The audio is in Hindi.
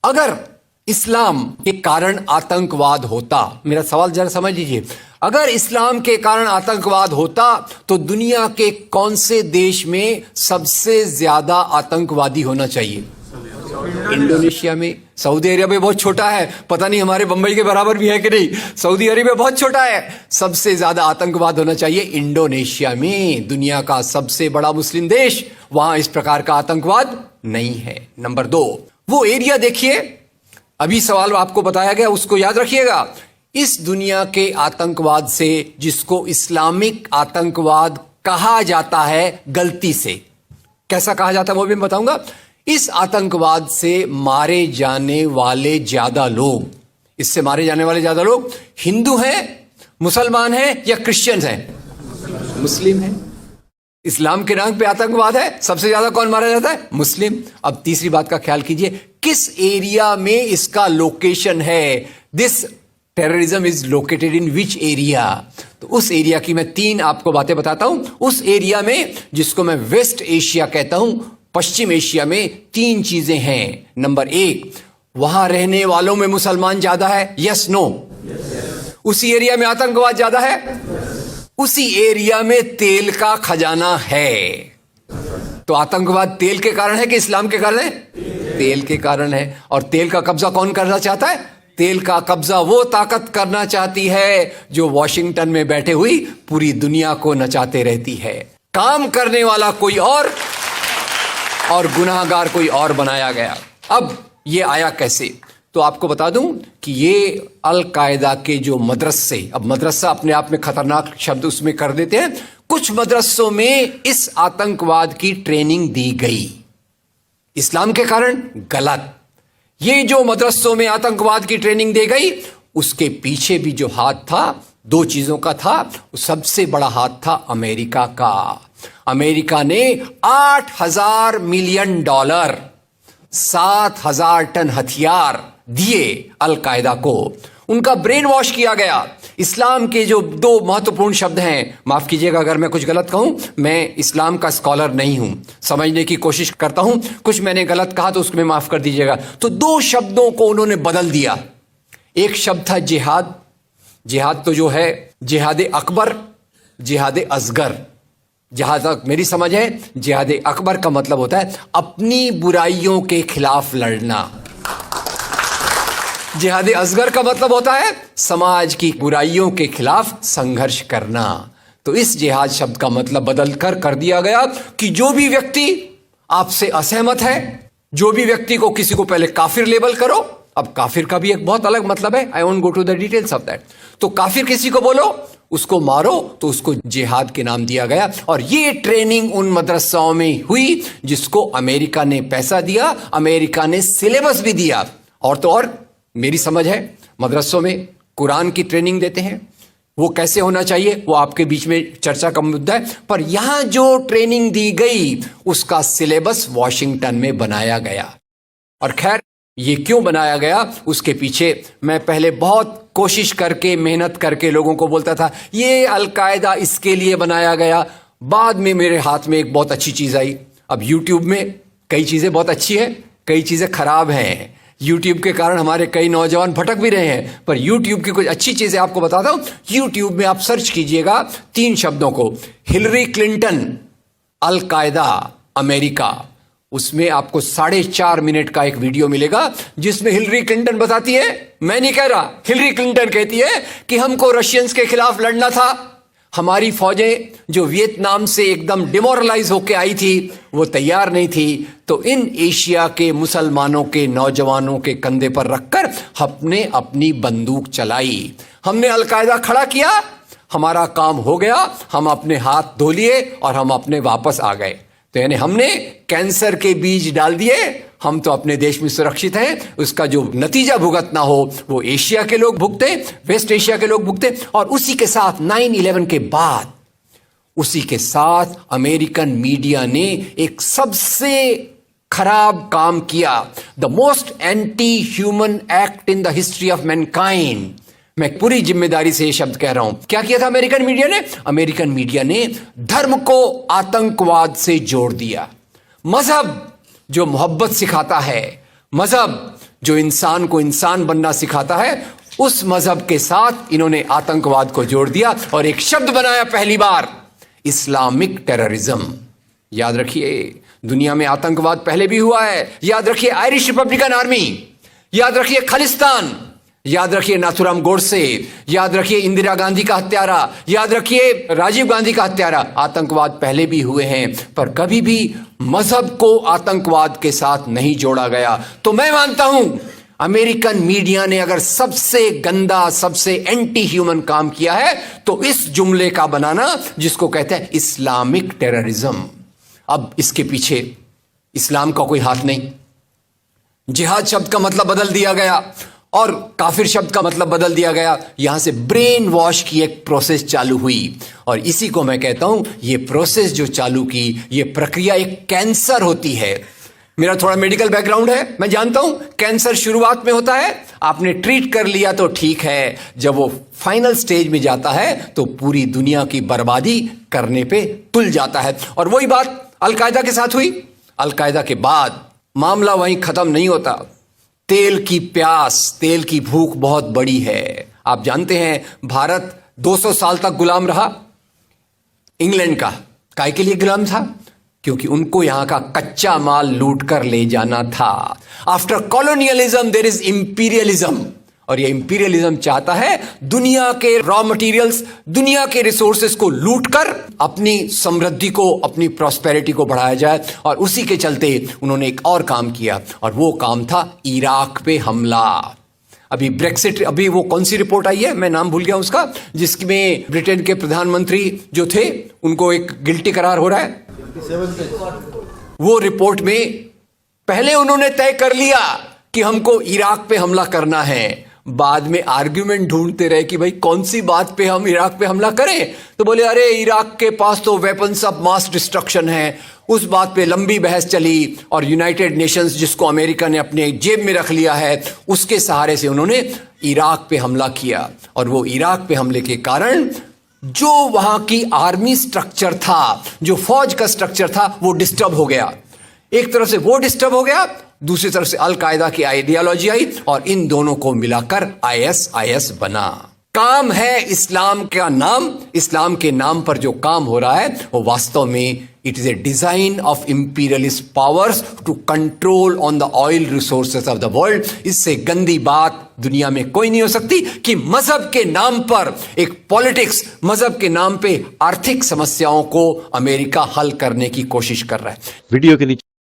अगर इस्लाम के कारण आतंकवाद होता, मेरा सवाल जरा समझ लीजिए, अगर इस्लाम के कारण आतंकवाद होता तो दुनिया के कौन से देश में सबसे ज्यादा आतंकवादी होना चाहिए? इंडोनेशिया में। सऊदी अरेबिया बहुत छोटा है, पता नहीं हमारे बंबई के बराबर भी है कि नहीं। सऊदी अरेबिया बहुत छोटा है, सबसे ज्यादा आतंकवाद होना चाहिए इंडोनेशिया में, दुनिया का सबसे बड़ा मुस्लिम देश, वहां इस प्रकार का आतंकवाद नहीं है। नंबर 2, वो एरिया देखिए, अभी सवाल आपको बताया गया उसको याद रखिएगा। इस दुनिया के आतंकवाद से, जिसको इस्लामिक आतंकवाद कहा जाता है गलती से, कैसा कहा जाता है वो भी मैं बताऊंगा। इस आतंकवाद से मारे जाने वाले ज्यादा लोग, इससे मारे जाने वाले ज्यादा लोग हिंदू हैं, मुसलमान हैं या क्रिश्चियंस हैं? मुस्लिम हैं। इस्लाम के नाम पे आतंकवाद है, सबसे ज्यादा कौन मारा जाता है? मुस्लिम। अब तीसरी बात का ख्याल कीजिए, किस एरिया में इसका लोकेशन है? This terrorism is located in which area? तो उस एरिया की मैं 3 आपको बातें बताता हूं। उस एरिया में, जिसको मैं वेस्ट एशिया कहता हूं, पश्चिम एशिया में 3 चीजें हैं। नंबर 1, वहां रहने वालों में मुसलमान ज्यादा है, यस नो? उसी एरिया में आतंकवाद ज्यादा है, उसी एरिया में तेल का खजाना है। तो आतंकवाद तेल के कारण है कि इस्लाम के कारण है? तेल के कारण है। और तेल का कब्जा कौन करना चाहता है? तेल का कब्जा वो ताकत करना चाहती है जो वॉशिंगटन में बैठे हुई पूरी दुनिया को नचाते रहती है। काम करने वाला कोई और गुनाहगार कोई और बनाया गया। अब ये आया कैसे? तो आपको बता दूं कि ये अल कायदा के जो मदरसे, अब मदरसा अपने आप में खतरनाक शब्द उसमें कर देते हैं, कुछ मदरसों में इस आतंकवाद की ट्रेनिंग दी गई। इस्लाम के कारण गलत। ये जो मदरसों में आतंकवाद की ट्रेनिंग दी गई, उसके पीछे भी जो हाथ था, 2 चीजों का था। सबसे बड़ा हाथ था अमेरिका का। अमेरिका ने $8,000 मिलियन, 7,000 टन हथियार दिए अल कायदा को। उनका ब्रेन वॉश किया गया। इस्लाम के जो 2 महत्वपूर्ण शब्द हैं, माफ कीजिएगा अगर मैं कुछ गलत कहूं, मैं इस्लाम का स्कॉलर नहीं हूं, समझने की कोशिश करता हूं, कुछ मैंने गलत कहा तो उसको मैं माफ कर दीजिएगा। तो 2 शब्दों को उन्होंने बदल दिया। एक शब्द था जिहाद। जिहाद तो जो है जिहाद अकबर, जिहाद असगर। जहां तक मेरी समझ है, जिहाद अकबर का मतलब होता है अपनी बुराइयों के खिलाफ लड़ना। जिहाद असगर का मतलब होता है समाज की बुराइयों के खिलाफ संघर्ष करना। तो इस जिहाद शब्द का मतलब बदलकर कर दिया गया कि जो भी व्यक्ति आपसे असहमत है, जो भी व्यक्ति को, किसी को पहले काफिर लेबल करो। अब काफिर का भी एक बहुत अलग मतलब है, I won't go to the details of that. तो काफिर किसी को बोलो, उसको मारो, तो उसको जिहाद के नाम दिया गया। और ये ट्रेनिंग उन मदरसाओं में हुई जिसको अमेरिका ने पैसा दिया, अमेरिका ने सिलेबस भी दिया। और तो और मेरी समझ है, मदरसों में कुरान की ट्रेनिंग देते हैं। वो कैसे होना चाहिए वो आपके बीच में चर्चा का मुद्दा है, पर यहां जो ट्रेनिंग दी गई उसका सिलेबस वॉशिंगटन में बनाया गया। और खैर, ये क्यों बनाया गया उसके पीछे मैं पहले बहुत कोशिश करके, मेहनत करके लोगों को बोलता था ये अल कायदा इसके लिए बनाया गया। बाद में मेरे हाथ में एक बहुत अच्छी चीज आई। अब यूट्यूब में कई चीजें बहुत अच्छी हैं, कई चीजें खराब हैं। यूट्यूब के कारण हमारे कई नौजवान भटक भी रहे हैं, पर यूट्यूब की कुछ अच्छी चीजें आपको बताता हूं। यूट्यूब में आप सर्च कीजिएगा 3 शब्दों को, हिलरी क्लिंटन, अल कायदा, अमेरिका। उसमें आपको 4.5 मिनट का एक वीडियो मिलेगा जिसमें हिलरी क्लिंटन बताती है, मैं नहीं कह रहा, हिलरी क्लिंटन कहती है कि हमको रशियंस के खिलाफ लड़ना था। हमारी फौजें जो वियतनाम से एकदम डिमोरलाइज होकर आई थी वो तैयार नहीं थी, तो इन एशिया के मुसलमानों के नौजवानों के कंधे पर रखकर हमने अपनी बंदूक चलाई। हमने अल कायदा खड़ा किया, हमारा काम हो गया, हम अपने हाथ धो लिए और हम अपने वापस आ गए। तो यानी हमने कैंसर के बीज डाल दिए, हम तो अपने देश में सुरक्षित हैं। उसका जो नतीजा भुगतना हो वो एशिया के लोग भुगते, वेस्ट एशिया के लोग भुगते। और उसी के साथ 9/11 के बाद, उसी के साथ अमेरिकन मीडिया ने एक सबसे खराब काम किया, the most anti human act in the history of Mankind. मैं पूरी जिम्मेदारी से ये शब्द कह रहा हूं। क्या किया था अमेरिकन मीडिया ने? अमेरिकन मीडिया ने धर्म को आतंकवाद से जोड़ दिया। मजहब जो मोहब्बत सिखाता है, मजहब जो इंसान को इंसान बनना सिखाता है, उस मजहब के साथ इन्होंने आतंकवाद को जोड़ दिया और एक शब्द बनाया पहली बार, इस्लामिक टेररिज्म। याद रखिए, दुनिया में आतंकवाद पहले भी हुआ है। याद रखिए आयरिश रिपब्लिकन आर्मी, याद रखिए खालिस्तान, याद रखिए नाथुराम गोडसे, याद रखिए इंदिरा गांधी का हत्यारा, याद रखिए राजीव गांधी का हत्यारा। आतंकवाद पहले भी हुए हैं, पर कभी भी मजहब को आतंकवाद के साथ नहीं जोड़ा गया। तो मैं मानता हूं अमेरिकन मीडिया ने अगर सबसे गंदा, सबसे एंटी ह्यूमन काम किया है तो इस जुमले का बनाना जिसको कहते हैं इस्लामिक टेररिज्म। अब इसके पीछे इस्लाम का कोई हाथ नहीं। जिहाद शब्द का मतलब बदल दिया गया और काफिर शब्द का मतलब बदल दिया गया। यहां से ब्रेन वॉश की एक प्रोसेस चालू हुई और इसी को मैं कहता हूं, ये प्रोसेस जो चालू की, ये प्रक्रिया एक कैंसर होती है। मेरा थोड़ा मेडिकल बैकग्राउंड है, मैं जानता हूं कैंसर शुरुआत में होता है, आपने ट्रीट कर लिया तो ठीक है, जब वो फाइनल स्टेज में जाता है तो पूरी दुनिया की बर्बादी करने पे तुल जाता है। और वही बात अलकायदा के साथ हुई। अलकायदा के बाद मामला वहीं खत्म नहीं होता। तेल की प्यास, तेल की भूख बहुत बड़ी है। आप जानते हैं भारत 200 साल तक गुलाम रहा इंग्लैंड का। काहे के लिए गुलाम था? क्योंकि उनको यहां का कच्चा माल लूट कर ले जाना था। After colonialism there is imperialism, और ये इंपीरियलिज्म चाहता है दुनिया के रॉ मटेरियल्स, दुनिया के रिसोर्सेस को लूटकर अपनी समृद्धि को, अपनी प्रॉस्पेरिटी को बढ़ाया जाए। और उसी के चलते उन्होंने एक और काम किया और वो काम था इराक पे हमला। अभी ब्रेक्सिट, अभी वो कौन सी रिपोर्ट आई है, मैं नाम भूल गया उसका, जिसमें ब्रिटेन के प्रधानमंत्री जो थे उनको एक गिल्टी करार हो रहा है। वो रिपोर्ट में पहले उन्होंने तय कर लिया कि हमको इराक पे हमला करना है, बाद में आर्ग्यूमेंट ढूंढते रहे कि भाई कौन सी बात पे हम इराक पे हमला करें। तो बोले अरे इराक के पास तो वेपन्स ऑफ मास डिस्ट्रक्शन है। उस बात पे लंबी बहस चली और यूनाइटेड नेशंस, जिसको अमेरिका ने अपने जेब में रख लिया है, उसके सहारे से उन्होंने इराक पे हमला किया। और वो इराक पे हमले के कारण जो वहां की आर्मी स्ट्रक्चर था, जो फौज का स्ट्रक्चर था, वो डिस्टर्ब हो गया। एक तरफ से वो डिस्टर्ब हो गया, दूसरी तरफ से अल कायदा की आइडियोलॉजी आई और इन दोनों को मिलाकर ISIS बना। काम है इस्लाम का नाम, इस्लाम के नाम पर जो काम हो रहा है वो वास्तव में it is a design of imperialist powers to control on the oil resources of the world. इससे गंदी बात दुनिया में कोई नहीं हो सकती कि मजहब के नाम पर एक पॉलिटिक्स, मजहब के नाम पे आर्थिक समस्याओं को अमेरिका हल करने की कोशिश कर रहा है। वीडियो के नीचे